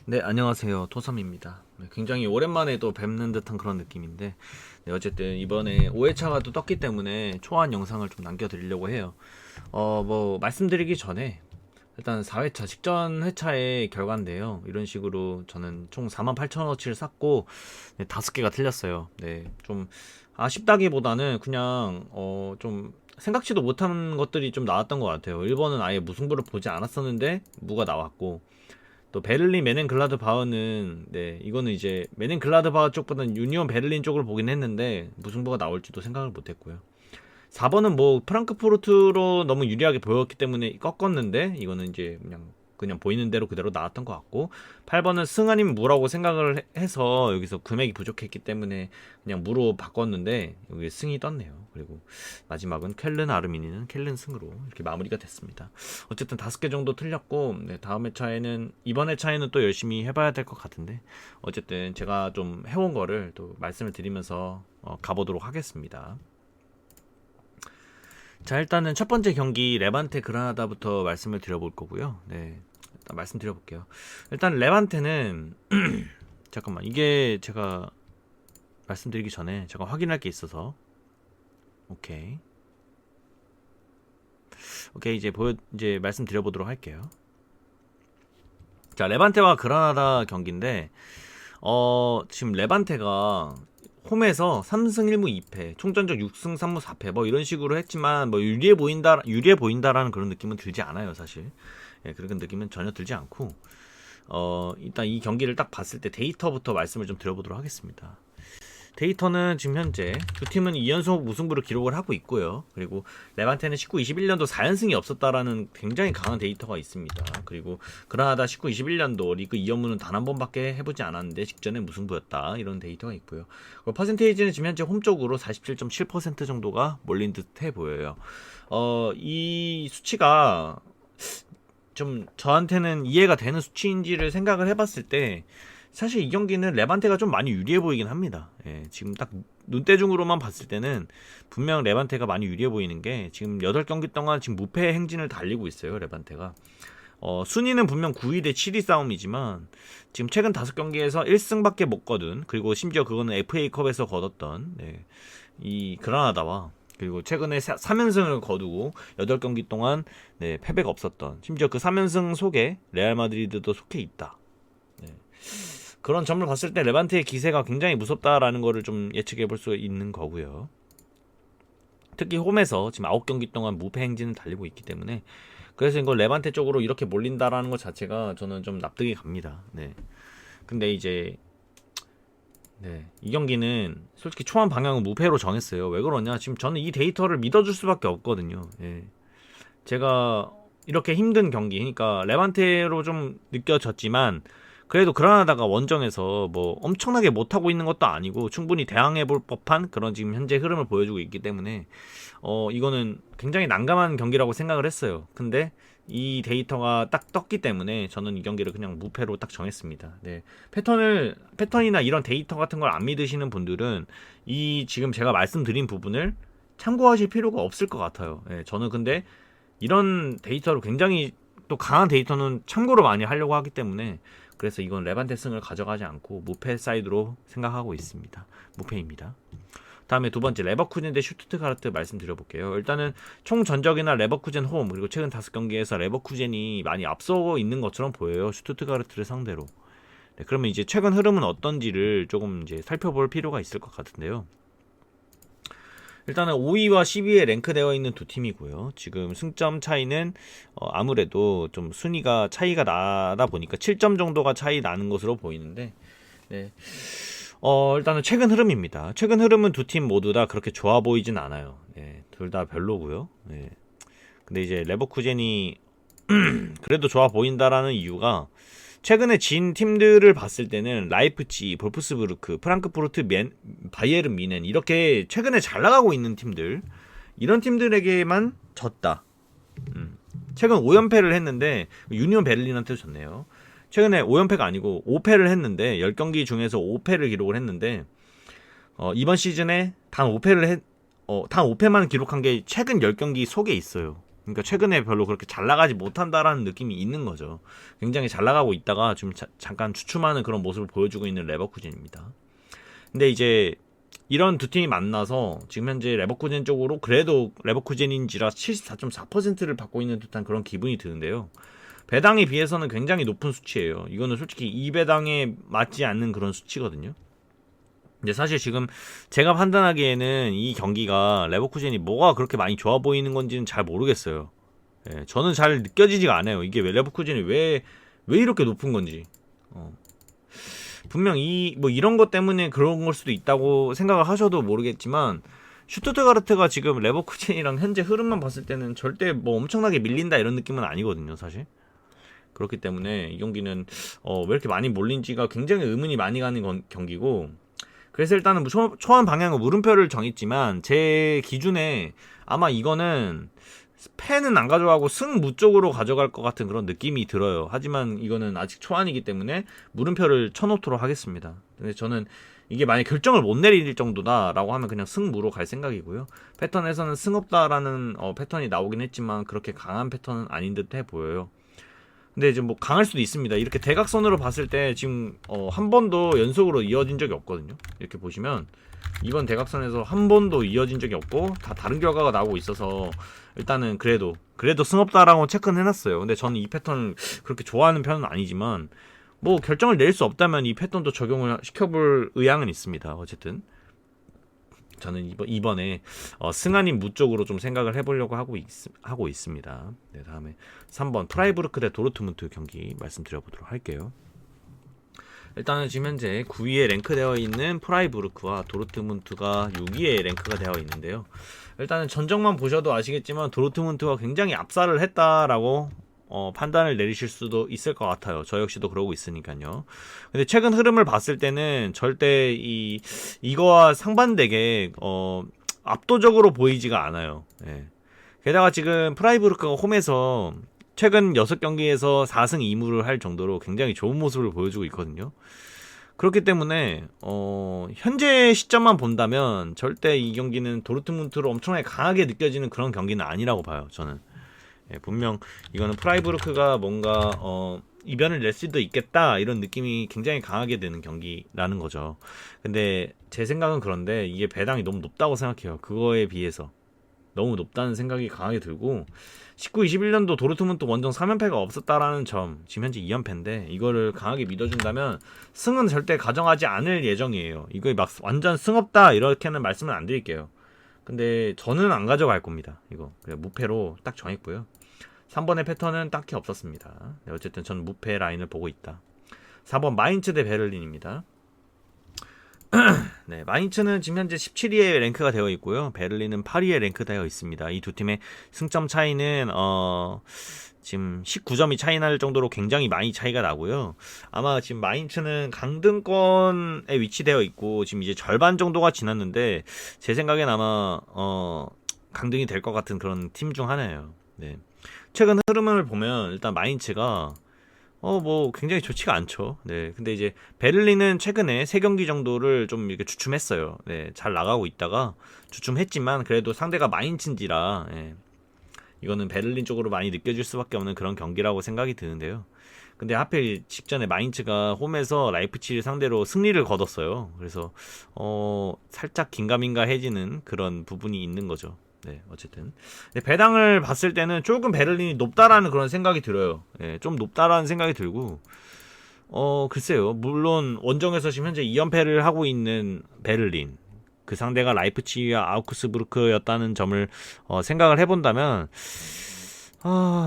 네, 안녕하세요. 토섬입니다. 네, 굉장히 오랜만에 또 뵙는 듯한 그런 느낌인데, 네, 어쨌든 이번에 5회차가 또 떴기 때문에 초안 영상을 좀 남겨드리려고 해요. 말씀드리기 전에, 일단 4회차, 직전 회차의 결과인데요. 이런 식으로 저는 총 48,000원어치를 샀고, 네, 5개가 틀렸어요. 네, 좀 아쉽다기보다는 그냥, 좀 생각지도 못한 것들이 좀 나왔던 것 같아요. 1번은 아예 무승부를 보지 않았었는데, 무가 나왔고, 또 베를린 메넨글라드 바흐는 네 이거는 이제 메넨글라드 바흐 쪽보다는 유니온 베를린 쪽을 보긴 했는데 무승부가 나올지도 생각을 못했고요. 4번은 뭐 프랑크푸르트로 너무 유리하게 보였기 때문에 꺾었는데 이거는 이제 그냥 보이는 대로 그대로 나왔던 것 같고, 8번은 승 아니면 무라고 생각을 해서 여기서 금액이 부족했기 때문에 그냥 무로 바꿨는데 여기 승이 떴네요. 그리고 마지막은 켈른 아르미니는 켈른 승으로 이렇게 마무리가 됐습니다. 어쨌든 5개 정도 틀렸고, 네, 다음 회차에는 이번 회차에는 또 열심히 해봐야 될 것 같은데, 어쨌든 제가 좀 해온 거를 또 말씀을 드리면서 가보도록 하겠습니다. 자, 일단은 첫 번째 경기 레반테 그라나다부터 말씀을 드려볼 거고요. 네, 일단 말씀드려볼게요. 일단 레반테는 잠깐만, 이게 제가 말씀드리기 전에 제가 확인할 게 있어서. 오케이, 이제 말씀드려보도록 할게요. 자, 레반테와 그라나다 경기인데, 지금 레반테가 홈에서 3승 1무 2패, 총전적 6승 3무 4패 뭐 이런 식으로 했지만 뭐 유리해 보인다라는 그런 느낌은 들지 않아요, 사실. 예, 그런 느낌은 전혀 들지 않고, 일단 이 경기를 딱 봤을 때 데이터부터 말씀을 좀 드려보도록 하겠습니다. 데이터는 지금 현재 두 팀은 2연속 무승부를 기록을 하고 있고요. 그리고 레반테는 19-21년도 4연승이 없었다라는 굉장히 강한 데이터가 있습니다. 그리고 그라나다 19-21년도 리그 2연무는 단 한 번밖에 해보지 않았는데 직전에 무승부였다, 이런 데이터가 있고요. 퍼센테이지는 지금 현재 홈쪽으로 47.7% 정도가 몰린 듯해 보여요. 이 수치가 좀 저한테는 이해가 되는 수치인지를 생각을 해봤을 때, 사실 이 경기는 레반테가 좀 많이 유리해 보이긴 합니다. 예, 지금 딱 눈대중으로만 봤을 때는 분명 레반테가 많이 유리해 보이는 게, 지금 8경기 동안 지금 무패 행진을 달리고 있어요, 레반테가. 순위는 분명 9위 대 7위 싸움이지만 지금 최근 5경기에서 1승밖에 못 거둔, 그리고 심지어 그거는 FA컵에서 거뒀던, 네, 이 그라나다와, 그리고 최근에 3연승을 거두고 8경기 동안, 네, 패배가 없었던, 심지어 그 3연승 속에 레알 마드리드도 속해 있다. 네. 그런 점을 봤을 때 레반테의 기세가 굉장히 무섭다라는 거를 좀 예측해 볼 수 있는 거고요. 특히 홈에서 지금 9경기 동안 무패 행진을 달리고 있기 때문에, 그래서 이거 레반테 쪽으로 이렇게 몰린다라는 것 자체가 저는 좀 납득이 갑니다. 네. 근데 이제, 네, 이 경기는 솔직히 초반 방향은 무패로 정했어요. 왜 그러냐? 지금 저는 이 데이터를 믿어줄 수밖에 없거든요. 예. 제가 이렇게 힘든 경기, 그러니까 레반테로 좀 느껴졌지만 그래도 그라나다가 원정에서 뭐 엄청나게 못하고 있는 것도 아니고 충분히 대항해볼 법한 그런 지금 현재 흐름을 보여주고 있기 때문에 이거는 굉장히 난감한 경기라고 생각을 했어요. 근데 이 데이터가 딱 떴기 때문에 저는 이 경기를 그냥 무패로 딱 정했습니다. 네. 패턴이나 이런 데이터 같은 걸 안 믿으시는 분들은 이 지금 제가 말씀드린 부분을 참고하실 필요가 없을 것 같아요. 네, 저는 근데 이런 데이터로 굉장히 또 강한 데이터는 참고로 많이 하려고 하기 때문에, 그래서 이건 레반테 승을 가져가지 않고 무패 사이드로 생각하고 있습니다. 무패입니다. 다음에 두 번째 레버쿠젠 대 슈투트가르트 말씀드려볼게요. 일단은 총 전적이나 레버쿠젠 홈, 그리고 최근 5경기에서 레버쿠젠이 많이 앞서고 있는 것처럼 보여요, 슈투트가르트를 상대로. 네, 그러면 이제 최근 흐름은 어떤지를 조금 이제 살펴볼 필요가 있을 것 같은데요. 일단은 5위와 10위에 랭크되어 있는 두 팀이고요. 지금 승점 차이는 아무래도 좀 순위가 차이가 나다 보니까 7점 정도가 차이 나는 것으로 보이는데, 네. 일단은 최근 흐름입니다. 최근 흐름은 두 팀 모두 다 그렇게 좋아 보이진 않아요. 네, 둘 다 별로고요. 네. 근데 이제 레버쿠젠이 그래도 좋아 보인다라는 이유가, 최근에 진 팀들을 봤을 때는 라이프치, 볼프스부르크, 프랑크푸르트, 바이에른 미넨, 이렇게 최근에 잘 나가고 있는 팀들, 이런 팀들에게만 졌다. 최근 5연패를 했는데 유니온 베를린한테도 졌네요. 최근에 5연패가 아니고 5패를 했는데 10경기 중에서 5패를 기록을 했는데, 이번 시즌에 단 5패만 기록한 게 최근 10경기 속에 있어요. 그러니까 최근에 별로 그렇게 잘 나가지 못한다라는 느낌이 있는 거죠. 굉장히 잘 나가고 있다가 좀 잠깐 주춤하는 그런 모습을 보여주고 있는 레버쿠젠입니다. 근데 이제 이런 두 팀이 만나서 지금 현재 레버쿠젠 쪽으로 그래도 레버쿠젠인지라 74.4%를 받고 있는 듯한 그런 기분이 드는데요. 배당에 비해서는 굉장히 높은 수치예요. 이거는 솔직히 이 배당에 맞지 않는 그런 수치거든요. 근데 사실 지금 제가 판단하기에는 이 경기가 레버쿠젠이 뭐가 그렇게 많이 좋아 보이는 건지는 잘 모르겠어요. 예, 저는 잘 느껴지지가 않아요. 이게 왜 레버쿠젠이 왜 이렇게 높은 건지. 분명 뭐 이런 것 때문에 그런 걸 수도 있다고 생각을 하셔도 모르겠지만 슈투트가르트가 지금 레버쿠젠이랑 현재 흐름만 봤을 때는 절대 뭐 엄청나게 밀린다 이런 느낌은 아니거든요, 사실. 그렇기 때문에 이 경기는 왜 이렇게 많이 몰린지가 굉장히 의문이 많이 가는 경기고, 그래서 일단은 초반 방향은 물음표를 정했지만 제 기준에 아마 이거는 패는 안 가져가고 승무 쪽으로 가져갈 것 같은 그런 느낌이 들어요. 하지만 이거는 아직 초안이기 때문에 물음표를 쳐놓도록 하겠습니다. 근데 저는 이게 만약 결정을 못 내릴 정도다라고 하면 그냥 승무로 갈 생각이고요. 패턴에서는 승 없다라는 패턴이 나오긴 했지만 그렇게 강한 패턴은 아닌 듯 해 보여요. 근데 이제 뭐 강할 수도 있습니다. 이렇게 대각선으로 봤을 때 지금 한 번도 연속으로 이어진 적이 없거든요. 이렇게 보시면 이번 대각선에서 한 번도 이어진 적이 없고 다 다른 결과가 나오고 있어서 일단은 그래도 승 없다라고 체크는 해놨어요. 근데 저는 이 패턴을 그렇게 좋아하는 편은 아니지만 뭐 결정을 낼 수 없다면 이 패턴도 적용을 시켜볼 의향은 있습니다. 어쨌든 저는 이번에 승한인 무 쪽으로 좀 생각을 해보려고 하고 있습니다. 네, 다음에 3번 프라이부르크 대 도르트문트 경기 말씀드려보도록 할게요. 일단은 지금 현재 9위에 랭크되어 있는 프라이부르크와 도르트문트가 6위에 랭크가 되어 있는데요. 일단은 전적만 보셔도 아시겠지만 도르트문트가 굉장히 압살을 했다라고 판단을 내리실 수도 있을 것 같아요. 저 역시도 그러고 있으니까요. 근데 최근 흐름을 봤을 때는 절대 이거와 상반되게 압도적으로 보이지가 않아요. 예. 게다가 지금 프라이부르크가 홈에서 최근 6경기에서 4승 2무를 할 정도로 굉장히 좋은 모습을 보여주고 있거든요. 그렇기 때문에 현재 시점만 본다면 절대 이 경기는 도르트문트로 엄청나게 강하게 느껴지는 그런 경기는 아니라고 봐요. 저는. 예, 분명 이거는 프라이부르크가 뭔가 이변을 낼 수도 있겠다 이런 느낌이 굉장히 강하게 드는 경기라는 거죠. 근데 제 생각은 그런데 이게 배당이 너무 높다고 생각해요. 그거에 비해서 너무 높다는 생각이 강하게 들고 19-21년도 도르트문트 원정 3연패가 없었다라는 점, 지금 현재 2연패인데 이거를 강하게 믿어준다면 승은 절대 가정하지 않을 예정이에요. 이거 막 완전 승 없다 이렇게는 말씀은 안 드릴게요. 근데 저는 안 가져갈 겁니다. 이거 그냥 무패로 딱 정했고요. 3번의 패턴은 딱히 없었습니다. 네, 어쨌든 저는 무패 라인을 보고 있다. 4번 마인츠 대 베를린입니다. 네, 마인츠는 지금 현재 17위에 랭크가 되어 있고요. 베를린은 8위에 랭크되어 있습니다. 이 두 팀의 승점 차이는 지금 19점이 차이 날 정도로 굉장히 많이 차이가 나고요. 아마 지금 마인츠는 강등권에 위치되어 있고 지금 이제 절반 정도가 지났는데 제 생각엔 아마 강등이 될 것 같은 그런 팀 중 하나예요. 네. 최근 흐름을 보면 일단 마인츠가 뭐 굉장히 좋지가 않죠. 네. 근데 이제 베를린은 최근에 3경기 정도를 좀 이렇게 주춤했어요. 네. 잘 나가고 있다가 주춤했지만 그래도 상대가 마인츠인지라 이거는 베를린 쪽으로 많이 느껴질 수밖에 없는 그런 경기라고 생각이 드는데요. 근데 하필 직전에 마인츠가 홈에서 라이프치히를 상대로 승리를 거뒀어요. 그래서 살짝 긴가민가해지는 그런 부분이 있는 거죠. 네, 어쨌든 배당을 봤을 때는 조금 베를린이 높다라는 그런 생각이 들어요. 네, 좀 높다라는 생각이 들고 글쎄요. 물론 원정에서 지금 현재 2연패를 하고 있는 베를린, 그 상대가 라이프치히와 아우크스부르크였다는 점을 생각을 해본다면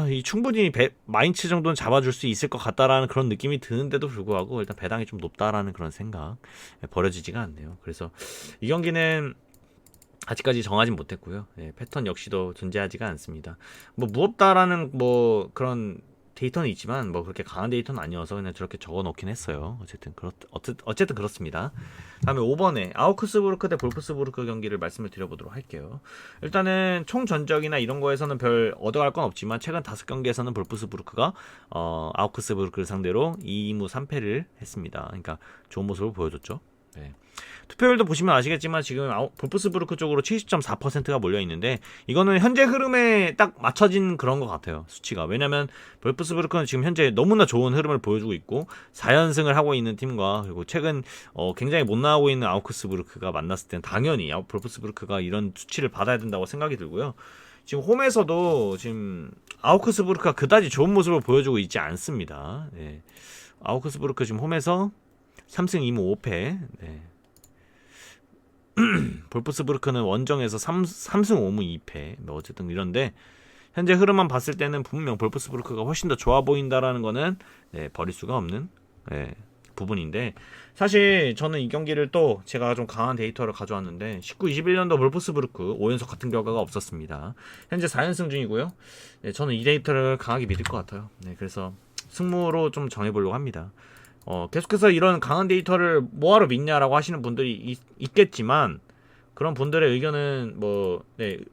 이 충분히 마인츠 정도는 잡아줄 수 있을 것 같다라는 그런 느낌이 드는데도 불구하고 일단 배당이 좀 높다라는 그런 생각 버려지지가 않네요. 그래서 이 경기는 아직까지 정하진 못했고요. 예, 패턴 역시도 존재하지가 않습니다. 뭐 무겁다라는 뭐 그런 데이터는 있지만 뭐 그렇게 강한 데이터는 아니어서 그냥 저렇게 적어 놓긴 했어요. 어쨌든 그렇습니다. 다음에 5번에 아우크스부르크 대 볼프스부르크 경기를 말씀을 드려보도록 할게요. 일단은 총 전적이나 이런 거에서는 별 얻어갈 건 없지만 최근 5경기에서는 볼프스부르크가 아우크스부르크를 상대로 2무 3패를 했습니다. 그러니까 좋은 모습을 보여줬죠. 네. 투표율도 보시면 아시겠지만 지금 볼프스부르크 쪽으로 70.4%가 몰려 있는데 이거는 현재 흐름에 딱 맞춰진 그런 것 같아요. 수치가. 왜냐면 볼프스부르크는 지금 현재 너무나 좋은 흐름을 보여주고 있고 4연승을 하고 있는 팀과 그리고 최근 굉장히 못 나가고 있는 아우크스부르크가 만났을 때는 당연히 볼프스부르크가 이런 수치를 받아야 된다고 생각이 들고요. 지금 홈에서도 지금 아우크스부르크가 그다지 좋은 모습을 보여주고 있지 않습니다. 네. 아우크스부르크 지금 홈에서 3승 2무 5패. 네. 볼프스부르크는 원정에서 3승 5무 2패. 뭐 어쨌든 이런데 현재 흐름만 봤을 때는 분명 볼프스부르크가 훨씬 더 좋아 보인다라는 거는 네, 버릴 수가 없는 네, 부분인데 사실 저는 이 경기를 또 제가 좀 강한 데이터를 가져왔는데 19-21년도 볼프스부르크 5연속 같은 결과가 없었습니다. 현재 4연승 중이고요. 네, 저는 이 데이터를 강하게 믿을 것 같아요. 네, 그래서 승무로 좀 정해보려고 합니다. 계속해서 이런 강한 데이터를 뭐하러 믿냐라고 하시는 분들이 있겠지만 그런 분들의 의견은 뭐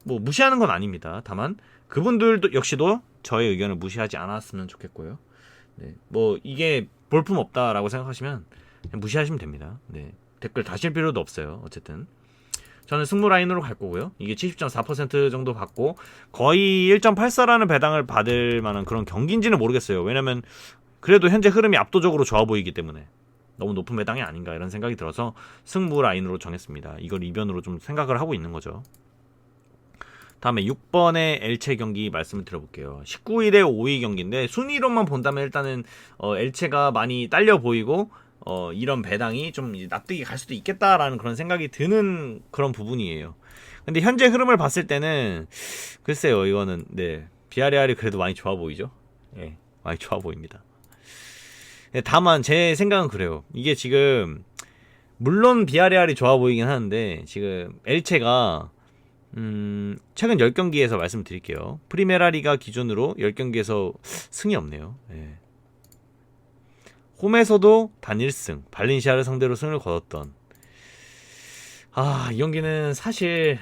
무시하는 건 아닙니다. 다만 그분들도 역시도 저의 의견을 무시하지 않았으면 좋겠고요. 네, 뭐 이게 볼품 없다라고 생각하시면 그냥 무시하시면 됩니다. 네, 댓글 다실 필요도 없어요. 어쨌든 저는 승무 라인으로 갈 거고요. 이게 70.4% 정도 받고 거의 1.84라는 배당을 받을 만한 그런 경기인지는 모르겠어요. 왜냐면 그래도 현재 흐름이 압도적으로 좋아 보이기 때문에 너무 높은 배당이 아닌가 이런 생각이 들어서 승무 라인으로 정했습니다. 이걸 이변으로 좀 생각을 하고 있는 거죠. 다음에 6번의 엘체 경기 말씀을 드려볼게요. 19위 대 5위 경기인데 순위로만 본다면 일단은 엘체가 많이 딸려 보이고 이런 배당이 좀 납득이 갈 수도 있겠다라는 그런 생각이 드는 그런 부분이에요. 근데 현재 흐름을 봤을 때는 글쎄요, 이거는 네, 비아레알이 그래도 많이 좋아 보이죠. 예, 많이 좋아 보입니다. 다만 제 생각은 그래요. 이게 지금 물론 비아레알이 좋아 보이긴 하는데 지금 엘체가 최근 10경기에서 말씀드릴게요. 프리메라리가 기준으로 10경기에서 승이 없네요. 예. 홈에서도 단 1승, 발렌시아를 상대로 승을 거뒀던 이 경기는 사실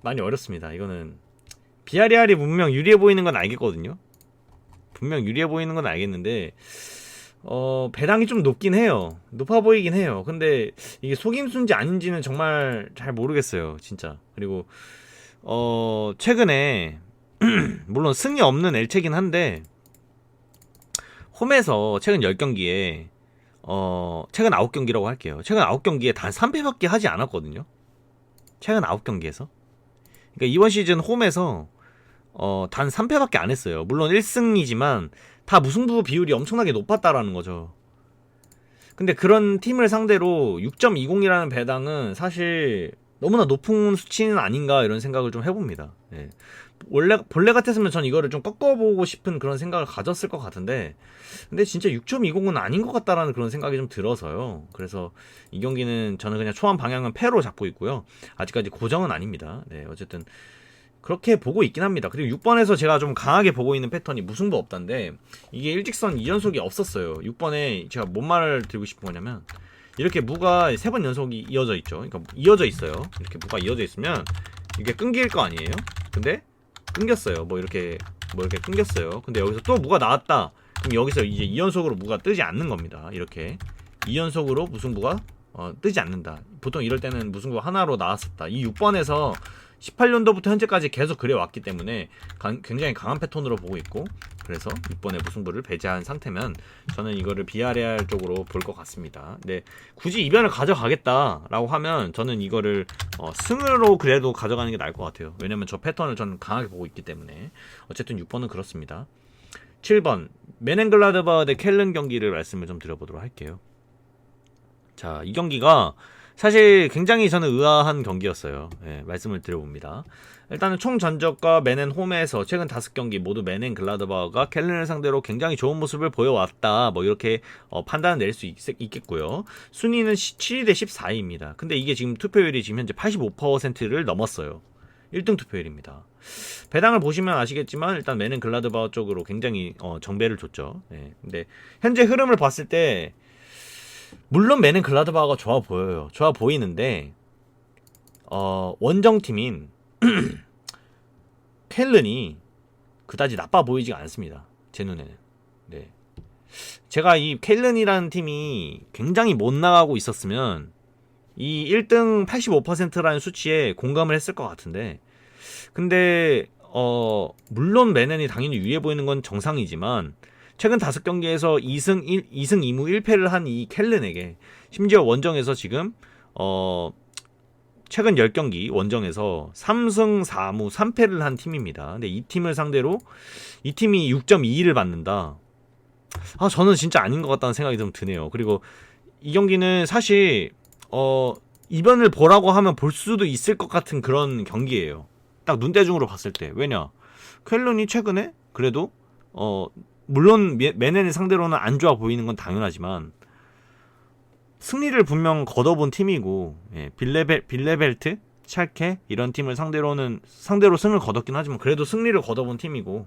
많이 어렵습니다. 이거는 비아레알이 분명 유리해 보이는 건 알겠거든요. 분명 유리해 보이는 건 알겠는데 배당이 좀 높긴 해요. 높아 보이긴 해요. 근데 이게 속임수인지 아닌지는 정말 잘 모르겠어요. 진짜. 그리고 최근에 물론 승이 없는 엘체긴 한데 홈에서 최근 10경기에 최근 9경기라고 할게요. 최근 9경기에 단 3패밖에 하지 않았거든요. 최근 9경기에서. 그러니까 이번 시즌 홈에서 단 3패밖에 안 했어요. 물론 1승이지만 다 무승부 비율이 엄청나게 높았다라는 거죠. 근데 그런 팀을 상대로 6.20이라는 배당은 사실 너무나 높은 수치는 아닌가 이런 생각을 좀 해봅니다. 예. 본래 같았으면 전 이거를 좀 꺾어보고 싶은 그런 생각을 가졌을 것 같은데 근데 진짜 6.20은 아닌 것 같다라는 그런 생각이 좀 들어서요. 그래서 이 경기는 저는 그냥 초반 방향은 패로 잡고 있고요. 아직까지 고정은 아닙니다. 네, 어쨌든 그렇게 보고 있긴 합니다. 그리고 6번에서 제가 좀 강하게 보고 있는 패턴이 무승부 없다인데 이게 일직선 2연속이 없었어요. 6번에 제가 뭔 말을 드리고 싶은 거냐면 이렇게 무가 3번 연속이 이어져 있죠. 그러니까 이어져 있어요. 이렇게 무가 이어져 있으면 이게 끊길 거 아니에요. 근데 끊겼어요. 뭐 이렇게 끊겼어요. 근데 여기서 또 무가 나왔다. 그럼 여기서 이제 2연속으로 무가 뜨지 않는 겁니다. 이렇게 2연속으로 무승부가 뜨지 않는다. 보통 이럴 때는 무승부 하나로 나왔었다. 이 6번에서 18년도부터 현재까지 계속 그래왔기 때문에 굉장히 강한 패턴으로 보고 있고 그래서 6번의 무승부를 배제한 상태면 저는 이거를 비아레알 쪽으로 볼 것 같습니다. 네, 굳이 이변을 가져가겠다라고 하면 저는 이거를 승으로 그래도 가져가는 게 나을 것 같아요. 왜냐면 저 패턴을 저는 강하게 보고 있기 때문에 어쨌든 6번은 그렇습니다. 7번 메넨글라드바흐 대 켈른 경기를 말씀을 좀 드려보도록 할게요. 자, 이 경기가 사실 굉장히 저는 의아한 경기였어요. 예, 말씀을 드려봅니다. 일단은 총 전적과 메넨 홈에서 최근 5경기 모두 메넨 글라드바흐가 켈른을 상대로 굉장히 좋은 모습을 보여왔다. 뭐 이렇게 판단을 낼 수 있겠고요. 순위는 7위 대 14위입니다. 근데 이게 지금 투표율이 지금 현재 85%를 넘었어요. 1등 투표율입니다. 배당을 보시면 아시겠지만 일단 메넨 글라드바흐 쪽으로 굉장히 정배를 줬죠. 예, 근데 현재 흐름을 봤을 때 물론 메넨 글라드바흐가 좋아 보여요. 좋아 보이는데 원정팀인 켈른이 그다지 나빠 보이지가 않습니다. 제 눈에는. 네. 제가 이 켈른이라는 팀이 굉장히 못 나가고 있었으면 이 1등 85%라는 수치에 공감을 했을 것 같은데, 근데 물론 메넨이 당연히 유리해 보이는 건 정상이지만 최근 5경기에서 2승 2무 1패를 한 이 켈른에게, 심지어 원정에서 지금 최근 10경기 원정에서 3승 4무 3패를 한 팀입니다. 근데 이 팀을 상대로 이 팀이 6.22를 받는다. 저는 진짜 아닌 것 같다는 생각이 좀 드네요. 그리고 이 경기는 사실 이변을 보라고 하면 볼 수도 있을 것 같은 그런 경기예요. 딱 눈대중으로 봤을 때. 왜냐, 켈른이 최근에 그래도 물론 메넨을 상대로는 안 좋아 보이는 건 당연하지만 승리를 분명 거둬본 팀이고, 예, 빌레벨트, 찰케 이런 팀을 상대로 승을 거뒀긴 하지만 그래도 승리를 거둬본 팀이고,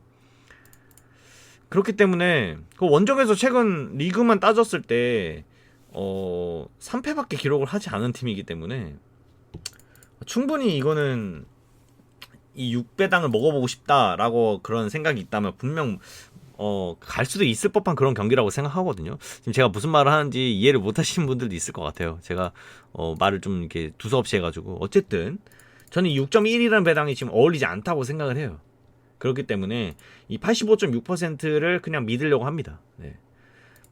그렇기 때문에 그 원정에서 최근 리그만 따졌을 때 3패밖에 기록을 하지 않은 팀이기 때문에 충분히 이거는 이 6배당을 먹어보고 싶다라고 그런 생각이 있다면 분명 갈 수도 있을 법한 그런 경기라고 생각하거든요. 지금 제가 무슨 말을 하는지 이해를 못 하시는 분들도 있을 것 같아요. 제가 말을 좀 이렇게 두서없이 해가지고. 어쨌든 저는 이 6.1이라는 배당이 지금 어울리지 않다고 생각을 해요. 그렇기 때문에 이 85.6%를 그냥 믿으려고 합니다. 네.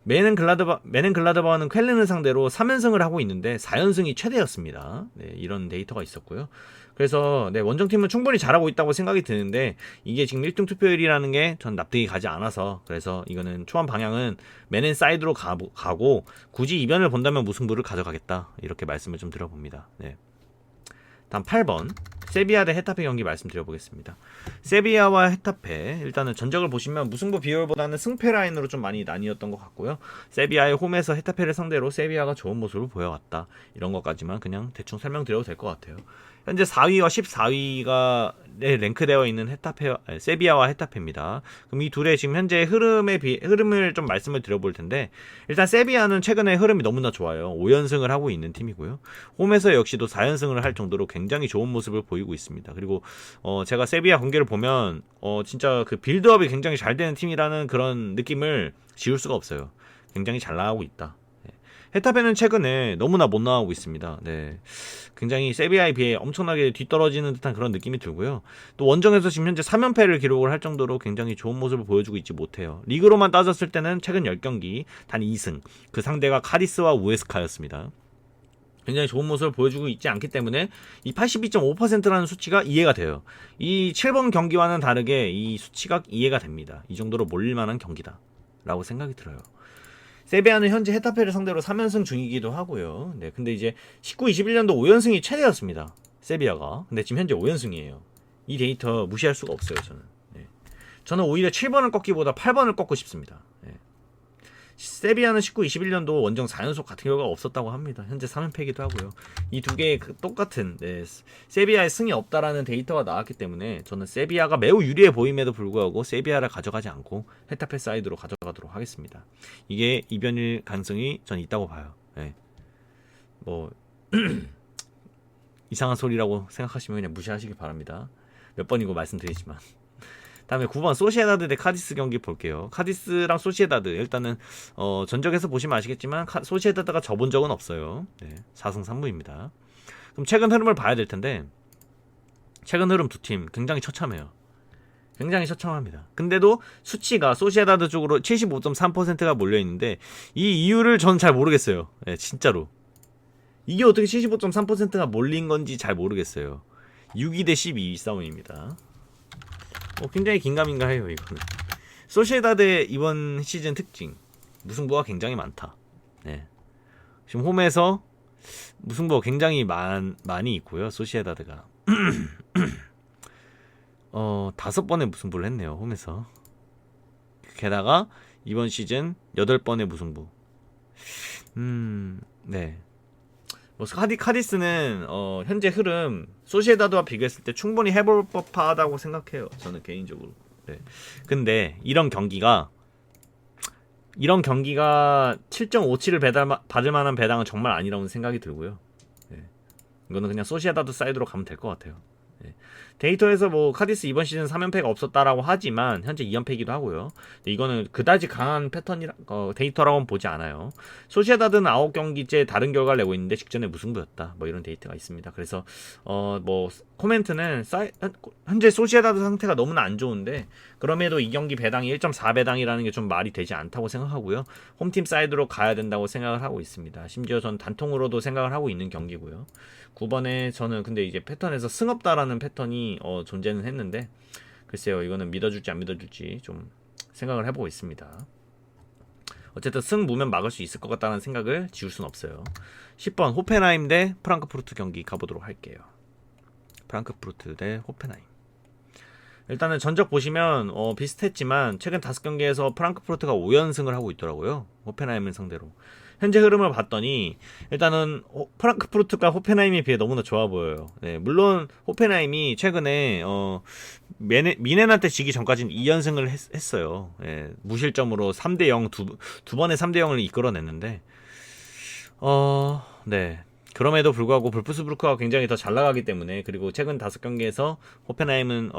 메넨글라드바흐는 쾰른을 상대로 3연승을 하고 있는데 4연승이 최대였습니다. 네, 이런 데이터가 있었고요. 그래서 네, 원정팀은 충분히 잘하고 있다고 생각이 드는데 이게 지금 1등 투표율이라는 게 전 납득이 가지 않아서, 그래서 이거는 초반 방향은 메넨 사이드로 가고 굳이 이변을 본다면 무승부를 가져가겠다, 이렇게 말씀을 좀 드려봅니다. 네. 다음 8번 세비야 대 헤타페 경기 말씀드려보겠습니다. 세비야와 헤타페, 일단은 전적을 보시면 무승부 비율보다는 승패 라인으로 좀 많이 나뉘었던 것 같고요. 세비야의 홈에서 헤타페를 상대로 세비야가 좋은 모습을 보여왔다, 이런 것까지만 그냥 대충 설명드려도 될 것 같아요. 현재 4위와 14위가 랭크되어 있는 세비야와 헤타페입니다. 그럼 이 둘의 지금 현재 흐름을 좀 말씀을 드려볼 텐데, 일단 세비야는 최근에 흐름이 너무나 좋아요. 5연승을 하고 있는 팀이고요. 홈에서 역시도 4연승을 할 정도로 굉장히 좋은 모습을 보이고 있습니다. 그리고 제가 세비야 경기를 보면 진짜 그 빌드업이 굉장히 잘 되는 팀이라는 그런 느낌을 지울 수가 없어요. 굉장히 잘 나가고 있다. 헤타페는 최근에 너무나 못 나가고 있습니다. 네. 굉장히 세비야에 비해 엄청나게 뒤떨어지는 듯한 그런 느낌이 들고요. 또 원정에서 지금 현재 3연패를 기록을 할 정도로 굉장히 좋은 모습을 보여주고 있지 못해요. 리그로만 따졌을 때는 최근 10경기 단 2승, 그 상대가 카디스와 우에스카였습니다. 굉장히 좋은 모습을 보여주고 있지 않기 때문에 이 82.5%라는 수치가 이해가 돼요. 이 7번 경기와는 다르게 이 수치가 이해가 됩니다. 이 정도로 몰릴만한 경기다 라고 생각이 들어요. 세비야는 현재 헤타페를 상대로 3연승 중이기도 하고요. 네, 근데 이제 19-21년도 5연승이 최대였습니다. 세비야가. 근데 지금 현재 5연승이에요. 이 데이터 무시할 수가 없어요, 저는. 네. 저는 오히려 7번을 꺾기보다 8번을 꺾고 싶습니다. 네. 세비야는 19-21년도 원정 4연속 같은 결과가 없었다고 합니다. 현재 3연패이기도 하고요. 이 두 개의 똑같은 세비야의 승이 없다라는 데이터가 나왔기 때문에 저는 세비야가 매우 유리해 보임에도 불구하고 세비야를 가져가지 않고 헤타페 사이드로 가져가도록 하겠습니다. 이게 이변일 가능성이 전 있다고 봐요. 네. 뭐 이상한 소리라고 생각하시면 그냥 무시하시기 바랍니다. 몇 번이고 말씀드리지만. 다음에 9번 소시에다드 대 카디스 경기 볼게요. 카디스랑 소시에다드, 일단은 전적에서 보시면 아시겠지만 소시에다드가 져본 적은 없어요. 네, 4승 3무입니다. 그럼 최근 흐름을 봐야 될 텐데, 최근 흐름 두 팀 굉장히 처참해요. 굉장히 처참합니다. 근데도 수치가 소시에다드 쪽으로 75.3%가 몰려있는데 이 이유를 저는 잘 모르겠어요. 네, 진짜로 이게 어떻게 75.3%가 몰린 건지 잘 모르겠어요. 6위 대 12위 싸움입니다. 굉장히 긴가민가해요. 이거는 소시에다드의 이번 시즌 특징, 무승부가 굉장히 많다. 네. 지금 홈에서 무승부가 굉장히 많이 있고요. 소시에다드가 5번의 무승부를 했네요, 홈에서. 게다가 이번 시즌 8번의 무승부. 네. 카디스는 현재 흐름 소시에다드와 비교했을 때 충분히 해볼 법하다고 생각해요, 저는 개인적으로. 네. 근데 이런 경기가 7.57을 받을 만한 배당은 정말 아니라고 생각이 들고요. 네. 이거는 그냥 소시에다드 사이드로 가면 될 것 같아요. 네. 데이터에서 뭐 카디스 이번 시즌 3연패가 없었다라고 하지만 현재 2연패이기도 하고요. 근데 이거는 그다지 강한 패턴이라 데이터라고는 보지 않아요. 소시에다드는 9경기째 다른 결과를 내고 있는데 직전에 무승부였다. 뭐 이런 데이터가 있습니다. 그래서 뭐 코멘트는 현재 소시에다드 상태가 너무나 안 좋은데 그럼에도 이 경기 배당이 1.4배당이라는 게 좀 말이 되지 않다고 생각하고요. 홈팀 사이드로 가야 된다고 생각을 하고 있습니다. 심지어 전 단통으로도 생각을 하고 있는 경기고요. 9번에 저는 근데 이제 패턴에서 승 없다라는 패턴이 존재는 했는데 글쎄요, 이거는 믿어줄지 안 믿어줄지 좀 생각을 해보고 있습니다. 어쨌든 승 무면 막을 수 있을 것 같다는 생각을 지울 순 없어요. 10번 호펜하임 대 프랑크푸르트 경기 가보도록 할게요. 프랑크푸르트 대 호펜하임. 일단은 전적 보시면 비슷했지만 최근 5경기에서 프랑크푸르트가 5연승을 하고 있더라고요. 호펜하임을 상대로. 현재 흐름을 봤더니 일단은 프랑크푸르트가 호펜하임에 비해 너무나 좋아 보여요. 네, 물론 호펜하임이 최근에 미넨한테 지기 전까지는 2연승을 했어요. 네, 무실점으로 3대0 두 번의 3대0을 이끌어냈는데 네. 그럼에도 불구하고 볼프스부르크가 굉장히 더 잘 나가기 때문에 그리고 최근 5경기에서 호펜하임은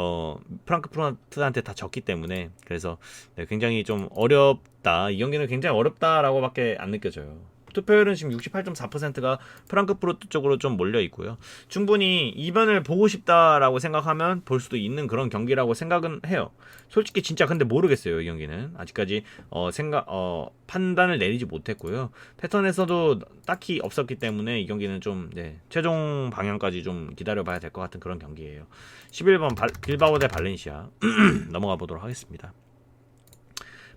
프랑크푸르트한테 다 졌기 때문에 그래서 네, 굉장히 좀 어렵다. 이 경기는 굉장히 어렵다라고 밖에 안 느껴져요. 투표율은 지금 68.4%가 프랑크푸르트 쪽으로 좀 몰려 있고요. 충분히 이변을 보고 싶다라고 생각하면 볼 수도 있는 그런 경기라고 생각은 해요. 솔직히 진짜 근데 모르겠어요. 이 경기는 아직까지 판단을 내리지 못했고요. 패턴에서도 딱히 없었기 때문에 이 경기는 좀 최종 방향까지 좀 기다려봐야 될 것 같은 그런 경기예요. 11번 빌바오 대 발렌시아 넘어가 보도록 하겠습니다.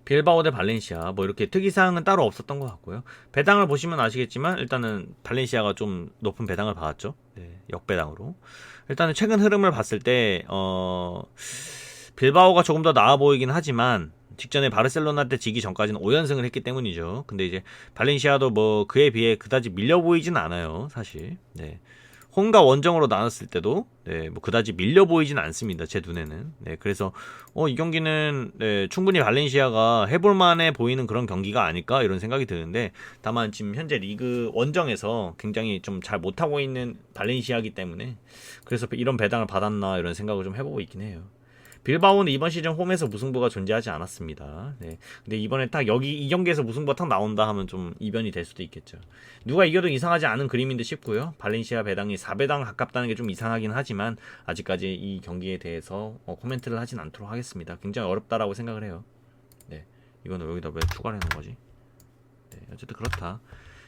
빌바오 대 발렌시아 뭐 이렇게 특이사항은 따로 없었던 것 같고요. 배당을 보시면 아시겠지만 일단은 발렌시아가 좀 높은 배당을 받았죠. 네, 역배당으로. 일단은 최근 흐름을 봤을 때 빌바오가 조금 더 나아 보이긴 하지만 직전에 바르셀로나 때 지기 전까지는 5연승을 했기 때문이죠. 근데 이제 발렌시아도 뭐 그에 비해 그다지 밀려 보이진 않아요, 사실. 네. 홈과 원정으로 나눴을 때도 뭐 그다지 밀려 보이진 않습니다. 제 눈에는. 네, 그래서 이 경기는 충분히 발렌시아가 해볼만해 보이는 그런 경기가 아닐까 이런 생각이 드는데 다만 지금 현재 리그 원정에서 굉장히 좀 잘 못하고 있는 발렌시아이기 때문에 그래서 이런 배당을 받았나 이런 생각을 좀 해보고 있긴 해요. 빌바오는 이번 시즌 홈에서 무승부가 존재하지 않았습니다. 네. 근데 이번에 딱 이 경기에서 무승부가 딱 나온다 하면 좀 이변이 될 수도 있겠죠. 누가 이겨도 이상하지 않은 그림인 듯 싶고요. 발렌시아 배당이 4배당 가깝다는 게 좀 이상하긴 하지만 아직까지 이 경기에 대해서 코멘트를 하진 않도록 하겠습니다. 굉장히 어렵다라고 생각을 해요. 네. 이거는 여기다 왜 추가를 해놓은 거지? 네. 어쨌든 그렇다.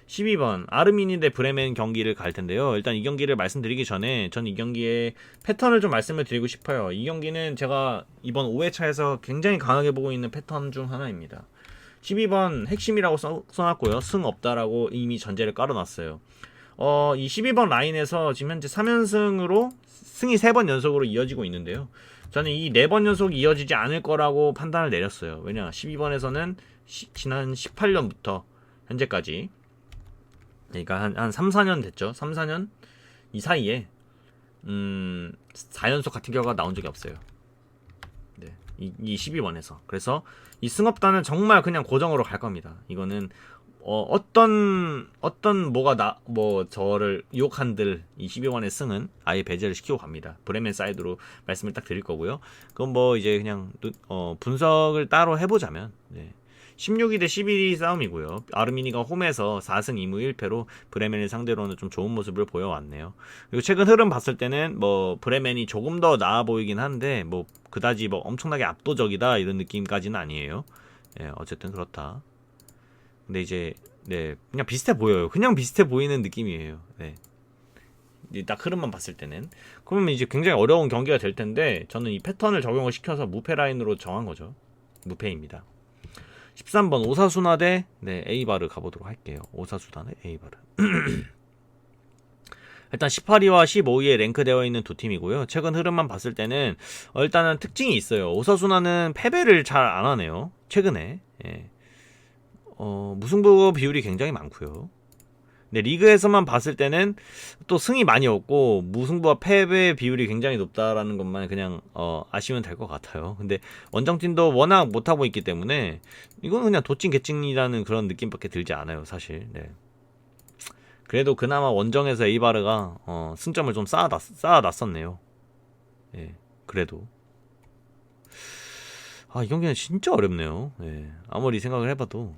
12번 아르미니 대 브레멘 경기를 갈 텐데요. 일단 이 경기를 말씀드리기 전에 전 이 경기의 패턴을 좀 말씀을 드리고 싶어요. 이 경기는 제가 이번 5회차에서 굉장히 강하게 보고 있는 패턴 중 하나입니다. 12번 핵심이라고 써놨고요. 승 없다라고 이미 전제를 깔아놨어요. 이 12번 라인에서 지금 현재 3연승으로 승이 3번 연속으로 이어지고 있는데요. 저는 이 4번 연속 이어지지 않을 거라고 판단을 내렸어요. 왜냐 12번에서는 지난 18년부터 현재까지 그러니까 한 3, 4년 됐죠. 3, 4년 이 사이에 4연속 같은 결과가 나온 적이 없어요. 네. 이 12번에서. 그래서 이 승업단은 정말 그냥 고정으로 갈 겁니다. 이거는 어떤 저를 유혹한들 이 12번의 승은 아예 배제를 시키고 갑니다. 브레멘 사이드로 말씀을 딱 드릴 거고요. 그건 뭐 이제 그냥 분석을 따로 해보자면 16위 대 11위 싸움이고요. 아르미니가 홈에서 4승 2무 1패로 브레멘을 상대로는 좀 좋은 모습을 보여왔네요. 그리고 최근 흐름 봤을 때는 뭐 브레멘이 조금 더 나아 보이긴 한데 뭐 그다지 뭐 엄청나게 압도적이다 이런 느낌까지는 아니에요. 어쨌든 그렇다. 근데 이제 그냥 비슷해 보여요. 그냥 비슷해 보이는 느낌이에요. 딱 흐름만 봤을 때는. 그러면 이제 굉장히 어려운 경기가 될 텐데 저는 이 패턴을 적용을 시켜서 무패 라인으로 정한 거죠. 무패입니다. 13번 오사수나 대 에이바르 가보도록 할게요. 오사수나 대 에이바르. 일단 18위와 15위에 랭크되어 있는 두 팀이고요. 최근 흐름만 봤을 때는 일단은 특징이 있어요. 오사수나는 패배를 잘 안 하네요. 최근에. 무승부 비율이 굉장히 많고요. 근데 리그에서만 봤을 때는 또 승이 많이 없고 무승부와 패배 비율이 굉장히 높다라는 것만 그냥 아시면 될 것 같아요. 근데 원정팀도 워낙 못하고 있기 때문에 이거는 그냥 도찐 개찐이라는 그런 느낌밖에 들지 않아요, 사실. 그래도 그나마 원정에서 에이바르가 승점을 좀 쌓아놨었네요. 예, 그래도 이 경기는 진짜 어렵네요. 예, 아무리 생각을 해봐도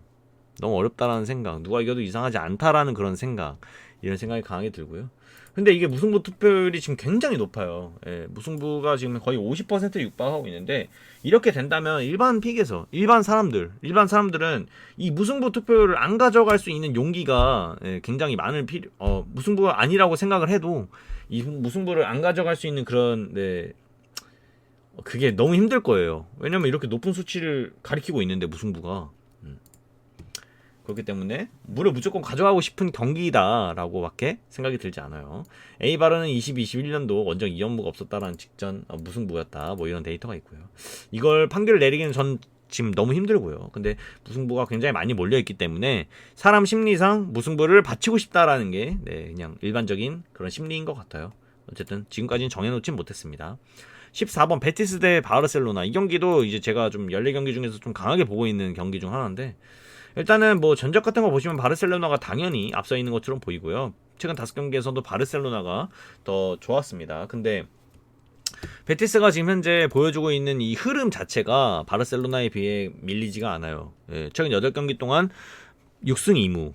너무 어렵다라는 생각, 누가 이겨도 이상하지 않다라는 그런 생각, 이런 생각이 강하게 들고요. 근데 이게 무승부 투표율이 지금 굉장히 높아요. 예, 무승부가 지금 거의 50%에 육박하고 있는데, 이렇게 된다면 일반 사람들은 이 무승부 투표율을 안 가져갈 수 있는 용기가 굉장히 무승부가 아니라고 생각을 해도 이 무승부를 안 가져갈 수 있는 그런 그게 너무 힘들 거예요. 왜냐면 이렇게 높은 수치를 가리키고 있는데 무승부가. 그렇기 때문에 무조건 가져가고 싶은 경기다라고밖에 생각이 들지 않아요. A바르는 2021년도 원정 2연무가 없었다라는 직전 무승부였다, 뭐 이런 데이터가 있고요. 이걸 판결을 내리기는 전 지금 너무 힘들고요. 근데 무승부가 굉장히 많이 몰려있기 때문에 사람 심리상 무승부를 바치고 싶다라는 게 그냥 일반적인 그런 심리인 것 같아요. 어쨌든 지금까지는 정해놓진 못했습니다. 14번 베티스 대 바르셀로나. 이 경기도 이제 제가 좀 14경기 중에서 좀 강하게 보고 있는 경기 중 하나인데, 일단은 뭐 전적 같은 거 보시면 바르셀로나가 당연히 앞서 있는 것처럼 보이고요. 최근 5경기에서도 바르셀로나가 더 좋았습니다. 근데 베티스가 지금 현재 보여주고 있는 이 흐름 자체가 바르셀로나에 비해 밀리지가 않아요. 최근 8경기 동안 6승 2무.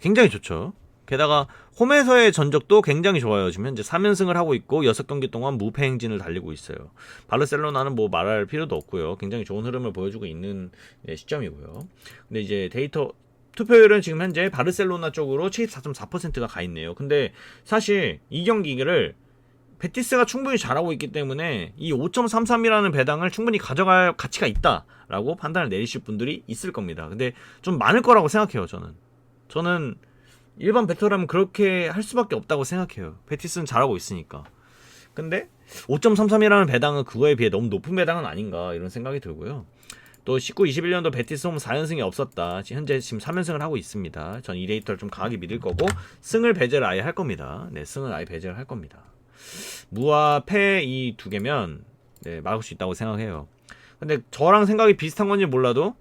굉장히 좋죠. 게다가 홈에서의 전적도 굉장히 좋아요. 지금 현재 3연승을 하고 있고 6경기 동안 무패 행진을 달리고 있어요. 바르셀로나는 뭐 말할 필요도 없고요. 굉장히 좋은 흐름을 보여주고 있는 시점이고요. 근데 이제 투표율은 지금 현재 바르셀로나 쪽으로 74.4%가 가 있네요. 근데 사실 이 경기를 베티스가 충분히 잘하고 있기 때문에 이 5.33이라는 배당을 충분히 가져갈 가치가 있다라고 판단을 내리실 분들이 있을 겁니다. 근데 좀 많을 거라고 생각해요. 저는 일반 베터라면 그렇게 할 수밖에 없다고 생각해요. 베티스는 잘하고 있으니까. 근데 5.33이라는 배당은 그거에 비해 너무 높은 배당은 아닌가, 이런 생각이 들고요. 또 19-21년도 베티스 홈 4연승이 없었다. 현재 지금 3연승을 하고 있습니다. 전 이 데이터를 좀 강하게 믿을 거고, 승을 배제를 아예 할 겁니다. 승을 아예 배제를 할 겁니다. 무와 패 이 두 개면 막을 수 있다고 생각해요. 근데 저랑 생각이 비슷한 건지 몰라도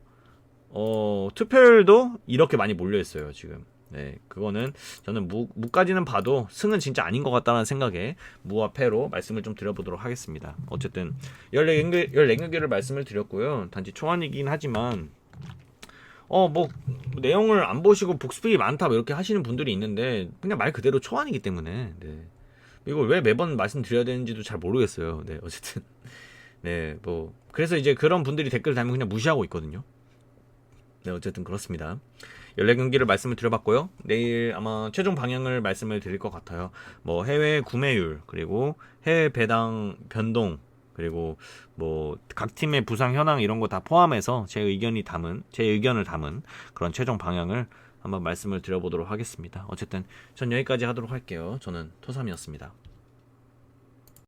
투표율도 이렇게 많이 몰려있어요 지금. 그거는 저는 무까지는 봐도 승은 진짜 아닌 것 같다는 생각에 무와 패로 말씀을 좀 드려보도록 하겠습니다. 어쨌든 14경기를 말씀을 드렸고요. 단지 초안이긴 하지만 뭐 내용을 안 보시고 복습이 많다 뭐 이렇게 하시는 분들이 있는데, 그냥 말 그대로 초안이기 때문에 이걸 왜 매번 말씀드려야 되는지도 잘 모르겠어요. 어쨌든 뭐 그래서 이제 그런 분들이 댓글 달면 그냥 무시하고 있거든요. 어쨌든 그렇습니다. 14경기를 말씀을 드려봤고요. 내일 아마 최종 방향을 말씀을 드릴 것 같아요. 뭐 해외 구매율, 그리고 해외 배당 변동, 그리고 뭐 각 팀의 부상 현황 이런 거 다 포함해서 제 의견을 담은 그런 최종 방향을 한번 말씀을 드려보도록 하겠습니다. 어쨌든 전 여기까지 하도록 할게요. 저는 토삼이었습니다.